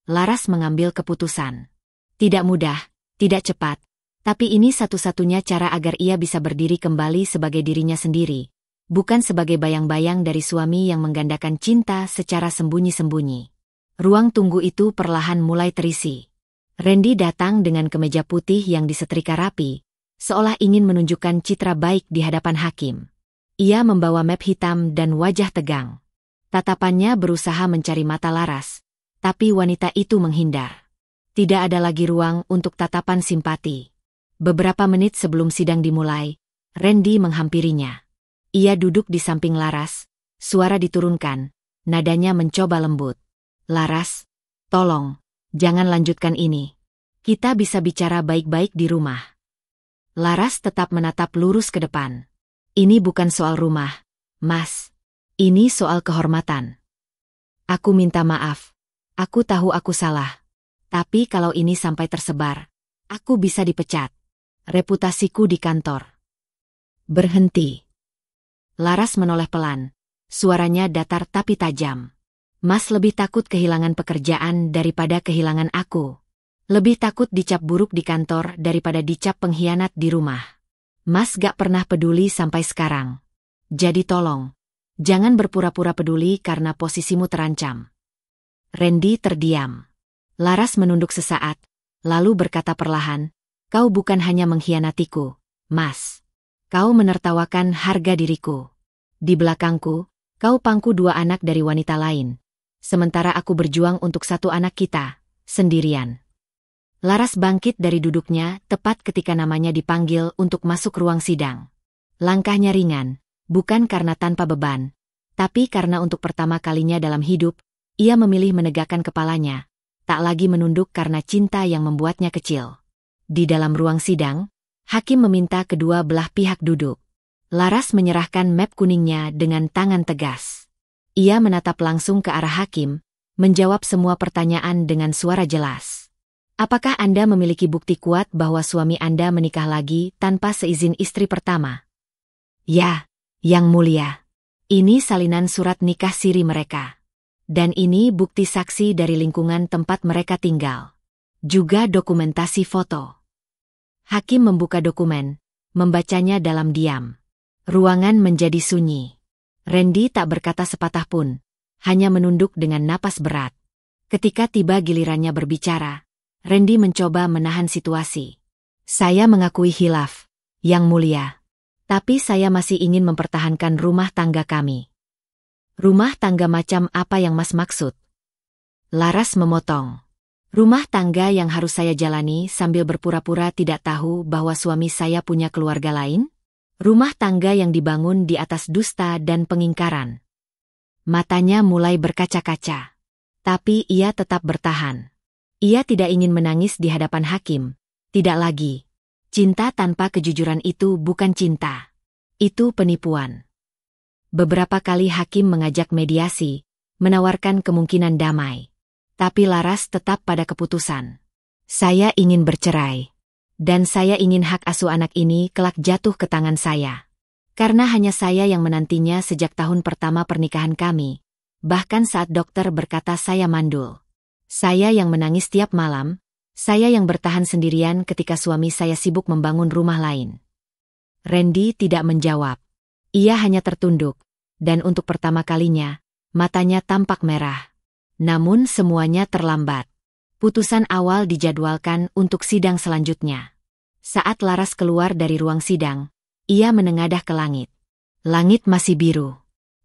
Laras mengambil keputusan. Tidak mudah, tidak cepat, tapi ini satu-satunya cara agar ia bisa berdiri kembali sebagai dirinya sendiri, bukan sebagai bayang-bayang dari suami yang menggandakan cinta secara sembunyi-sembunyi. Ruang tunggu itu perlahan mulai terisi. Randy datang dengan kemeja putih yang disetrika rapi, seolah ingin menunjukkan citra baik di hadapan hakim. Ia membawa map hitam dan wajah tegang. Tatapannya berusaha mencari mata Laras, tapi wanita itu menghindar. Tidak ada lagi ruang untuk tatapan simpati. Beberapa menit sebelum sidang dimulai, Randy menghampirinya. Ia duduk di samping Laras, suara diturunkan, nadanya mencoba lembut. Laras, tolong, jangan lanjutkan ini. Kita bisa bicara baik-baik di rumah. Laras tetap menatap lurus ke depan. Ini bukan soal rumah, Mas. Ini soal kehormatan. Aku minta maaf. Aku tahu aku salah. Tapi kalau ini sampai tersebar, aku bisa dipecat. Reputasiku di kantor. Berhenti. Laras menoleh pelan. Suaranya datar tapi tajam. Mas lebih takut kehilangan pekerjaan daripada kehilangan aku. Lebih takut dicap buruk di kantor daripada dicap pengkhianat di rumah. Mas gak pernah peduli sampai sekarang. Jadi tolong, jangan berpura-pura peduli karena posisimu terancam. Randy terdiam. Laras menunduk sesaat, lalu berkata perlahan, kau bukan hanya mengkhianatiku, Mas. Kau menertawakan harga diriku. Di belakangku, kau pangku 2 anak dari wanita lain. Sementara aku berjuang untuk 1 anak kita, sendirian. Laras bangkit dari duduknya tepat ketika namanya dipanggil untuk masuk ruang sidang. Langkahnya ringan, bukan karena tanpa beban, tapi karena untuk pertama kalinya dalam hidup, ia memilih menegakkan kepalanya, tak lagi menunduk karena cinta yang membuatnya kecil. Di dalam ruang sidang, hakim meminta kedua belah pihak duduk. Laras menyerahkan map kuningnya dengan tangan tegas. Ia menatap langsung ke arah hakim, menjawab semua pertanyaan dengan suara jelas. Apakah Anda memiliki bukti kuat bahwa suami Anda menikah lagi tanpa seizin istri pertama? Ya, Yang Mulia. Ini salinan surat nikah siri mereka. Dan ini bukti saksi dari lingkungan tempat mereka tinggal. Juga dokumentasi foto. Hakim membuka dokumen, membacanya dalam diam. Ruangan menjadi sunyi. Randy tak berkata sepatah pun, hanya menunduk dengan napas berat. Ketika tiba gilirannya berbicara, Randy mencoba menahan situasi. Saya mengakui hilaf, Yang Mulia. Tapi saya masih ingin mempertahankan rumah tangga kami. Rumah tangga macam apa yang Mas maksud? Laras memotong. Rumah tangga yang harus saya jalani sambil berpura-pura tidak tahu bahwa suami saya punya keluarga lain? Rumah tangga yang dibangun di atas dusta dan pengingkaran. Matanya mulai berkaca-kaca. Tapi ia tetap bertahan. Ia tidak ingin menangis di hadapan hakim. Tidak lagi. Cinta tanpa kejujuran itu bukan cinta. Itu penipuan. Beberapa kali hakim mengajak mediasi, menawarkan kemungkinan damai. Tapi Laras tetap pada keputusan. Saya ingin bercerai. Dan saya ingin hak asuh anak ini kelak jatuh ke tangan saya. Karena hanya saya yang menantinya sejak tahun pertama pernikahan kami. Bahkan saat dokter berkata saya mandul. Saya yang menangis tiap malam. Saya yang bertahan sendirian ketika suami saya sibuk membangun rumah lain. Randy tidak menjawab. Ia hanya tertunduk, dan untuk pertama kalinya, matanya tampak merah. Namun semuanya terlambat. Putusan awal dijadwalkan untuk sidang selanjutnya. Saat Laras keluar dari ruang sidang, ia menengadah ke langit. Langit masih biru.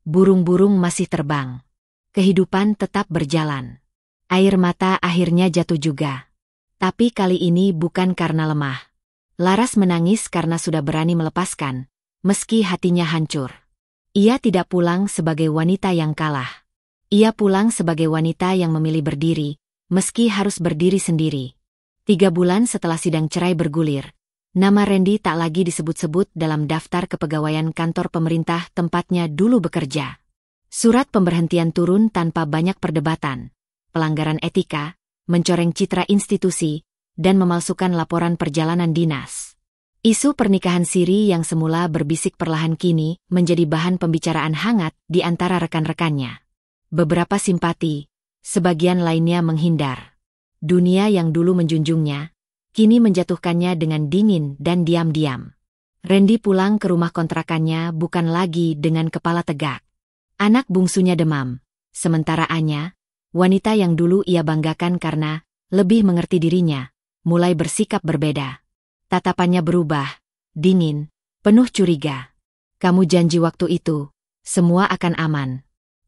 Burung-burung masih terbang. Kehidupan tetap berjalan. Air mata akhirnya jatuh juga. Tapi kali ini bukan karena lemah. Laras menangis karena sudah berani melepaskan, meski hatinya hancur. Ia tidak pulang sebagai wanita yang kalah. Ia pulang sebagai wanita yang memilih berdiri, meski harus berdiri sendiri. 3 bulan setelah sidang cerai bergulir, nama Randy tak lagi disebut-sebut dalam daftar kepegawaian kantor pemerintah tempatnya dulu bekerja. Surat pemberhentian turun tanpa banyak perdebatan. Pelanggaran etika, mencoreng citra institusi, dan memalsukan laporan perjalanan dinas. Isu pernikahan siri yang semula berbisik perlahan kini menjadi bahan pembicaraan hangat di antara rekan-rekannya. Beberapa simpati, sebagian lainnya menghindar. Dunia yang dulu menjunjungnya, kini menjatuhkannya dengan dingin dan diam-diam. Randy pulang ke rumah kontrakannya bukan lagi dengan kepala tegak. Anak bungsunya demam, sementara Anya, wanita yang dulu ia banggakan karena lebih mengerti dirinya, mulai bersikap berbeda. Tatapannya berubah, dingin, penuh curiga. Kamu janji waktu itu, semua akan aman.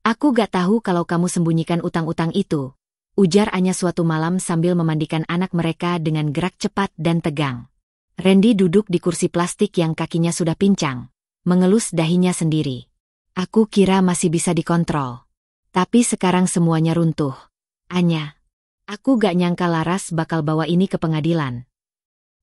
Aku gak tahu kalau kamu sembunyikan utang-utang itu, ujar Anya suatu malam sambil memandikan anak mereka dengan gerak cepat dan tegang. Randy duduk di kursi plastik yang kakinya sudah pincang, mengelus dahinya sendiri. Aku kira masih bisa dikontrol. Tapi sekarang semuanya runtuh. Anya, aku gak nyangka Laras bakal bawa ini ke pengadilan.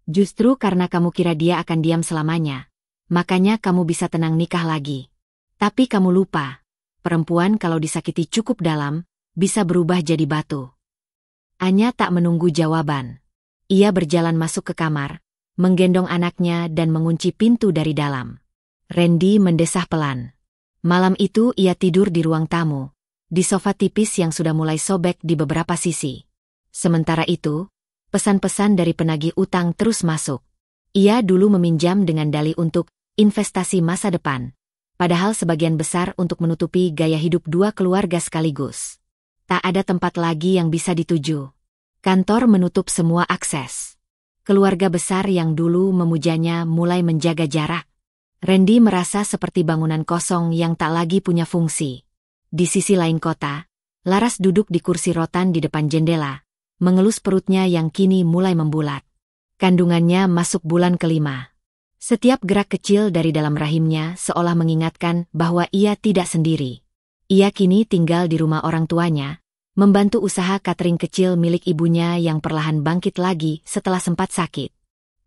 Justru karena kamu kira dia akan diam selamanya, makanya kamu bisa tenang nikah lagi. Tapi kamu lupa, perempuan kalau disakiti cukup dalam, bisa berubah jadi batu. Anya tak menunggu jawaban. Ia berjalan masuk ke kamar, menggendong anaknya dan mengunci pintu dari dalam. Randy mendesah pelan. Malam itu ia tidur di ruang tamu, di sofa tipis yang sudah mulai sobek di beberapa sisi. Sementara itu, pesan-pesan dari penagih utang terus masuk. Ia dulu meminjam dengan dalih untuk investasi masa depan, padahal sebagian besar untuk menutupi gaya hidup dua keluarga sekaligus. Tak ada tempat lagi yang bisa dituju. Kantor menutup semua akses. Keluarga besar yang dulu memujanya mulai menjaga jarak. Randy merasa seperti bangunan kosong yang tak lagi punya fungsi. Di sisi lain kota, Laras duduk di kursi rotan di depan jendela, mengelus perutnya yang kini mulai membulat. Kandungannya masuk bulan kelima. Setiap gerak kecil dari dalam rahimnya seolah mengingatkan bahwa ia tidak sendiri. Ia kini tinggal di rumah orang tuanya, membantu usaha catering kecil milik ibunya yang perlahan bangkit lagi setelah sempat sakit.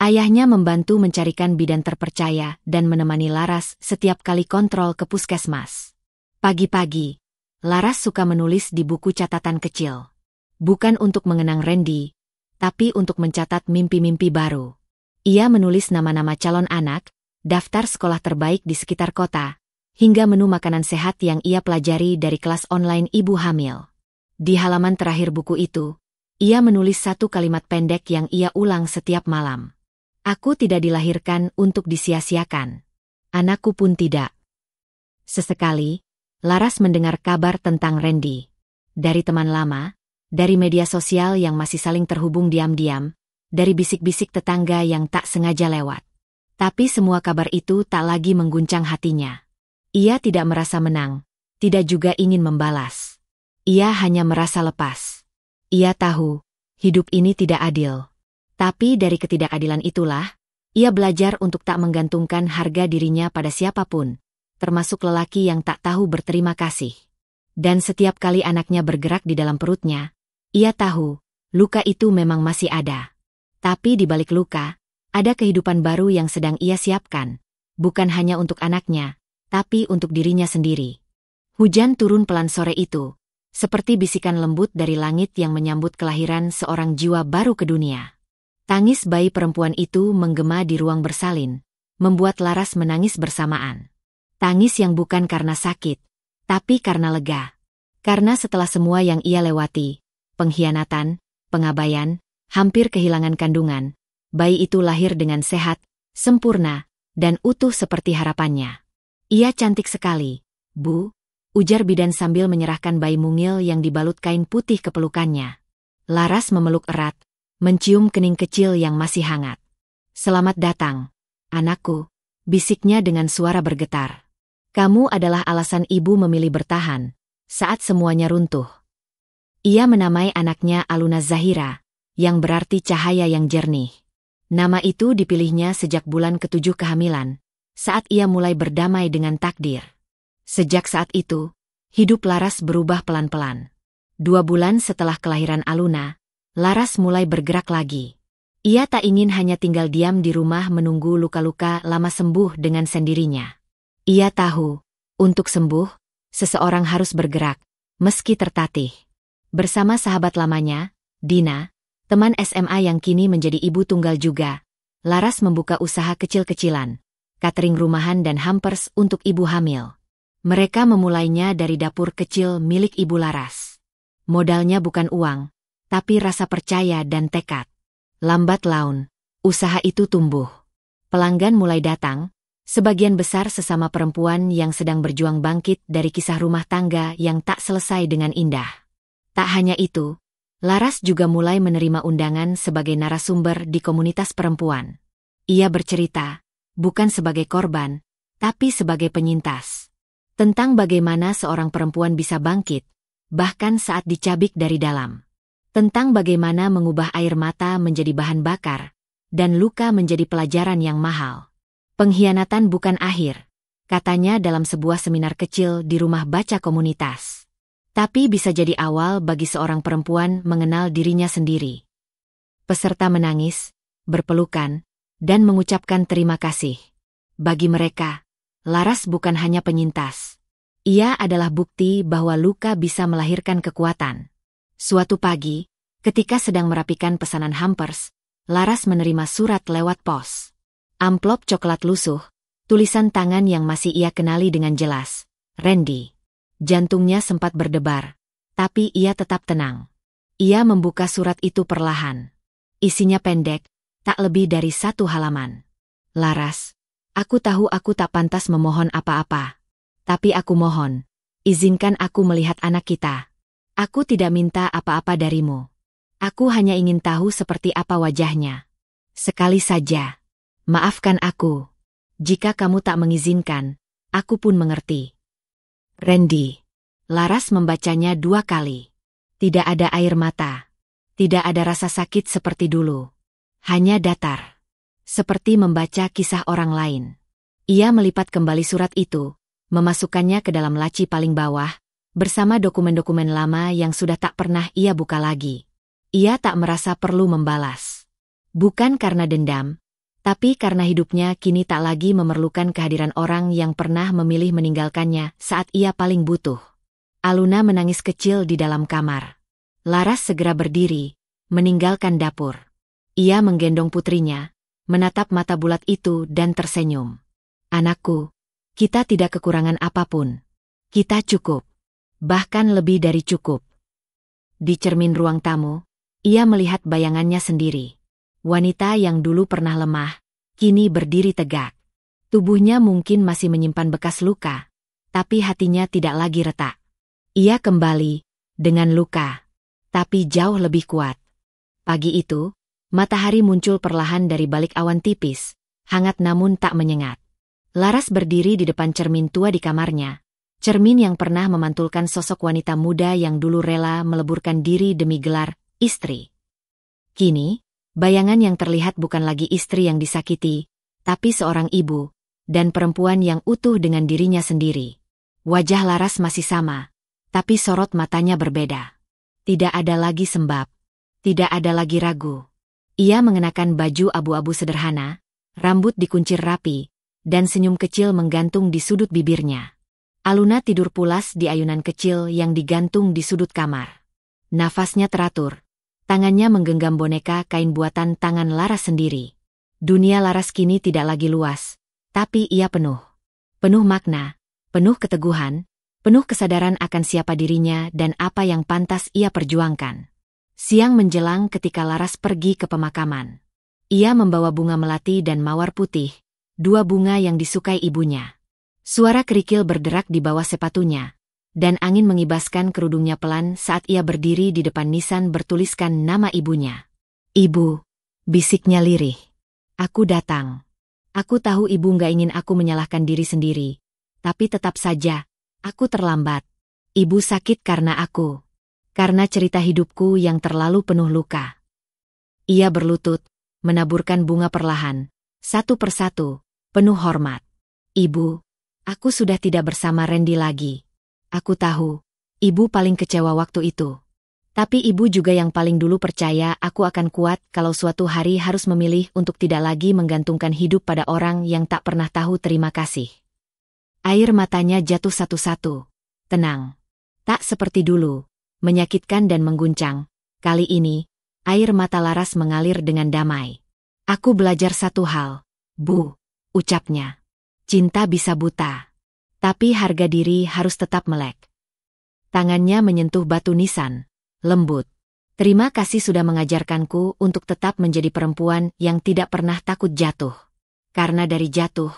Ayahnya membantu mencarikan bidan terpercaya dan menemani Laras setiap kali kontrol ke puskesmas. Pagi-pagi, Laras suka menulis di buku catatan kecil. Bukan untuk mengenang Randy, tapi untuk mencatat mimpi-mimpi baru. Ia menulis nama-nama calon anak, daftar sekolah terbaik di sekitar kota, hingga menu makanan sehat yang ia pelajari dari kelas online ibu hamil. Di halaman terakhir buku itu, ia menulis satu kalimat pendek yang ia ulang setiap malam. Aku tidak dilahirkan untuk disia-siakan. Anakku pun tidak. Sesekali, Laras mendengar kabar tentang Randy. Dari teman lama, dari media sosial yang masih saling terhubung diam-diam, dari bisik-bisik tetangga yang tak sengaja lewat. Tapi semua kabar itu tak lagi mengguncang hatinya. Ia tidak merasa menang, tidak juga ingin membalas. Ia hanya merasa lepas. Ia tahu, hidup ini tidak adil. Tapi dari ketidakadilan itulah, ia belajar untuk tak menggantungkan harga dirinya pada siapapun, termasuk lelaki yang tak tahu berterima kasih. Dan setiap kali anaknya bergerak di dalam perutnya, ia tahu, luka itu memang masih ada. Tapi di balik luka, ada kehidupan baru yang sedang ia siapkan, bukan hanya untuk anaknya, tapi untuk dirinya sendiri. Hujan turun pelan sore itu, seperti bisikan lembut dari langit yang menyambut kelahiran seorang jiwa baru ke dunia. Tangis bayi perempuan itu menggema di ruang bersalin, membuat Laras menangis bersamaan. Tangis yang bukan karena sakit, tapi karena lega. Karena setelah semua yang ia lewati, pengkhianatan, pengabaian, hampir kehilangan kandungan, bayi itu lahir dengan sehat, sempurna, dan utuh seperti harapannya. Ia cantik sekali, Bu, ujar bidan sambil menyerahkan bayi mungil yang dibalut kain putih ke pelukannya. Laras memeluk erat, mencium kening kecil yang masih hangat. Selamat datang, anakku, bisiknya dengan suara bergetar. Kamu adalah alasan ibu memilih bertahan, saat semuanya runtuh. Ia menamai anaknya Aluna Zahira, yang berarti cahaya yang jernih. Nama itu dipilihnya sejak bulan ke-7 kehamilan, saat ia mulai berdamai dengan takdir. Sejak saat itu, hidup Laras berubah pelan-pelan. 2 bulan setelah kelahiran Aluna, Laras mulai bergerak lagi. Ia tak ingin hanya tinggal diam di rumah menunggu luka-luka lama sembuh dengan sendirinya. Ia tahu, untuk sembuh, seseorang harus bergerak, meski tertatih. Bersama sahabat lamanya, Dina, teman SMA yang kini menjadi ibu tunggal juga, Laras membuka usaha kecil-kecilan, catering rumahan dan hampers untuk ibu hamil. Mereka memulainya dari dapur kecil milik ibu Laras. Modalnya bukan uang, tapi rasa percaya dan tekad. Lambat laun, usaha itu tumbuh. Pelanggan mulai datang, sebagian besar sesama perempuan yang sedang berjuang bangkit dari kisah rumah tangga yang tak selesai dengan indah. Tak hanya itu, Laras juga mulai menerima undangan sebagai narasumber di komunitas perempuan. Ia bercerita, bukan sebagai korban, tapi sebagai penyintas. Tentang bagaimana seorang perempuan bisa bangkit, bahkan saat dicabik dari dalam. Tentang bagaimana mengubah air mata menjadi bahan bakar, dan luka menjadi pelajaran yang mahal. Pengkhianatan bukan akhir, katanya dalam sebuah seminar kecil di rumah baca komunitas. Tapi bisa jadi awal bagi seorang perempuan mengenal dirinya sendiri. Peserta menangis, berpelukan, dan mengucapkan terima kasih. Bagi mereka, Laras bukan hanya penyintas. Ia adalah bukti bahwa luka bisa melahirkan kekuatan. Suatu pagi, ketika sedang merapikan pesanan hampers, Laras menerima surat lewat pos. Amplop coklat lusuh, tulisan tangan yang masih ia kenali dengan jelas. Randy. Jantungnya sempat berdebar, tapi ia tetap tenang. Ia membuka surat itu perlahan. Isinya pendek, tak lebih dari 1 halaman. Laras, aku tahu aku tak pantas memohon apa-apa. Tapi aku mohon, izinkan aku melihat anak kita. Aku tidak minta apa-apa darimu. Aku hanya ingin tahu seperti apa wajahnya. Sekali saja. Maafkan aku. Jika kamu tak mengizinkan, aku pun mengerti. Randy. Laras membacanya 2 kali. Tidak ada air mata. Tidak ada rasa sakit seperti dulu. Hanya datar. Seperti membaca kisah orang lain. Ia melipat kembali surat itu, memasukkannya ke dalam laci paling bawah, bersama dokumen-dokumen lama yang sudah tak pernah ia buka lagi. Ia tak merasa perlu membalas. Bukan karena dendam, tapi karena hidupnya kini tak lagi memerlukan kehadiran orang yang pernah memilih meninggalkannya saat ia paling butuh. Aluna menangis kecil di dalam kamar. Laras segera berdiri, meninggalkan dapur. Ia menggendong putrinya, menatap mata bulat itu dan tersenyum. Anakku, kita tidak kekurangan apapun. Kita cukup. Bahkan lebih dari cukup. Di cermin ruang tamu, ia melihat bayangannya sendiri. Wanita yang dulu pernah lemah, kini berdiri tegak. Tubuhnya mungkin masih menyimpan bekas luka, tapi hatinya tidak lagi retak. Ia kembali, dengan luka, tapi jauh lebih kuat. Pagi itu, matahari muncul perlahan dari balik awan tipis, hangat namun tak menyengat. Laras berdiri di depan cermin tua di kamarnya, cermin yang pernah memantulkan sosok wanita muda yang dulu rela meleburkan diri demi gelar istri. Kini, bayangan yang terlihat bukan lagi istri yang disakiti, tapi seorang ibu, dan perempuan yang utuh dengan dirinya sendiri. Wajah Laras masih sama, tapi sorot matanya berbeda. Tidak ada lagi sembab, tidak ada lagi ragu. Ia mengenakan baju abu-abu sederhana, rambut dikuncir rapi, dan senyum kecil menggantung di sudut bibirnya. Aluna tidur pulas di ayunan kecil yang digantung di sudut kamar. Nafasnya teratur. Tangannya menggenggam boneka kain buatan tangan Laras sendiri. Dunia Laras kini tidak lagi luas, tapi ia penuh. Penuh makna, penuh keteguhan, penuh kesadaran akan siapa dirinya dan apa yang pantas ia perjuangkan. Siang menjelang ketika Laras pergi ke pemakaman. Ia membawa bunga melati dan mawar putih, 2 bunga yang disukai ibunya. Suara kerikil berderak di bawah sepatunya, dan angin mengibaskan kerudungnya pelan saat ia berdiri di depan nisan bertuliskan nama ibunya. Ibu, bisiknya lirih. Aku datang. Aku tahu ibu nggak ingin aku menyalahkan diri sendiri, tapi tetap saja, aku terlambat. Ibu sakit karena aku. Karena cerita hidupku yang terlalu penuh luka. Ia berlutut, menaburkan bunga perlahan, satu persatu, penuh hormat. Ibu, aku sudah tidak bersama Randy lagi. Aku tahu, ibu paling kecewa waktu itu. Tapi ibu juga yang paling dulu percaya aku akan kuat kalau suatu hari harus memilih untuk tidak lagi menggantungkan hidup pada orang yang tak pernah tahu terima kasih. Air matanya jatuh satu-satu. Tenang. Tak seperti dulu, menyakitkan dan mengguncang. Kali ini, air mata Laras mengalir dengan damai. Aku belajar satu hal, Bu, ucapnya. Cinta bisa buta. Tapi harga diri harus tetap melek. Tangannya menyentuh batu nisan, lembut. Terima kasih sudah mengajarkanku untuk tetap menjadi perempuan yang tidak pernah takut jatuh. Karena dari jatuh,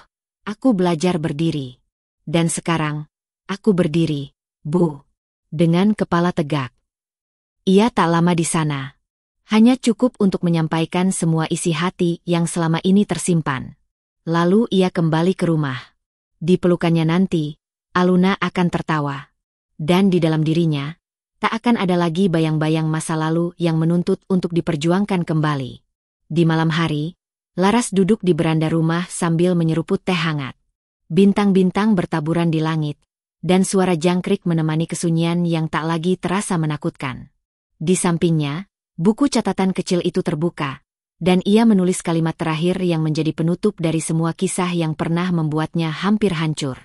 aku belajar berdiri. Dan sekarang, aku berdiri, Bu. Dengan kepala tegak. Ia tak lama di sana. Hanya cukup untuk menyampaikan semua isi hati yang selama ini tersimpan. Lalu ia kembali ke rumah. Di pelukannya nanti, Aluna akan tertawa. Dan di dalam dirinya, tak akan ada lagi bayang-bayang masa lalu yang menuntut untuk diperjuangkan kembali. Di malam hari, Laras duduk di beranda rumah sambil menyeruput teh hangat. Bintang-bintang bertaburan di langit, dan suara jangkrik menemani kesunyian yang tak lagi terasa menakutkan. Di sampingnya, buku catatan kecil itu terbuka, dan ia menulis kalimat terakhir yang menjadi penutup dari semua kisah yang pernah membuatnya hampir hancur.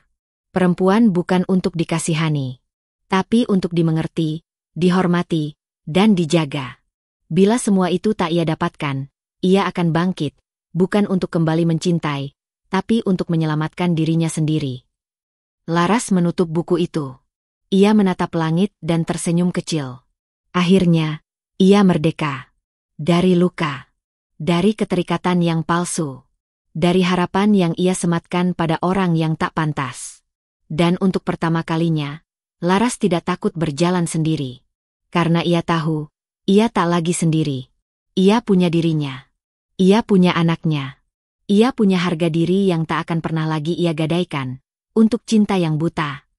Perempuan bukan untuk dikasihani, tapi untuk dimengerti, dihormati, dan dijaga. Bila semua itu tak ia dapatkan, ia akan bangkit, bukan untuk kembali mencintai, tapi untuk menyelamatkan dirinya sendiri. Laras menutup buku itu. Ia menatap langit dan tersenyum kecil. Akhirnya, ia merdeka. Dari luka. Dari keterikatan yang palsu. Dari harapan yang ia sematkan pada orang yang tak pantas. Dan untuk pertama kalinya, Laras tidak takut berjalan sendiri. Karena ia tahu, ia tak lagi sendiri. Ia punya dirinya. Ia punya anaknya. Ia punya harga diri yang tak akan pernah lagi ia gadaikan, untuk cinta yang buta.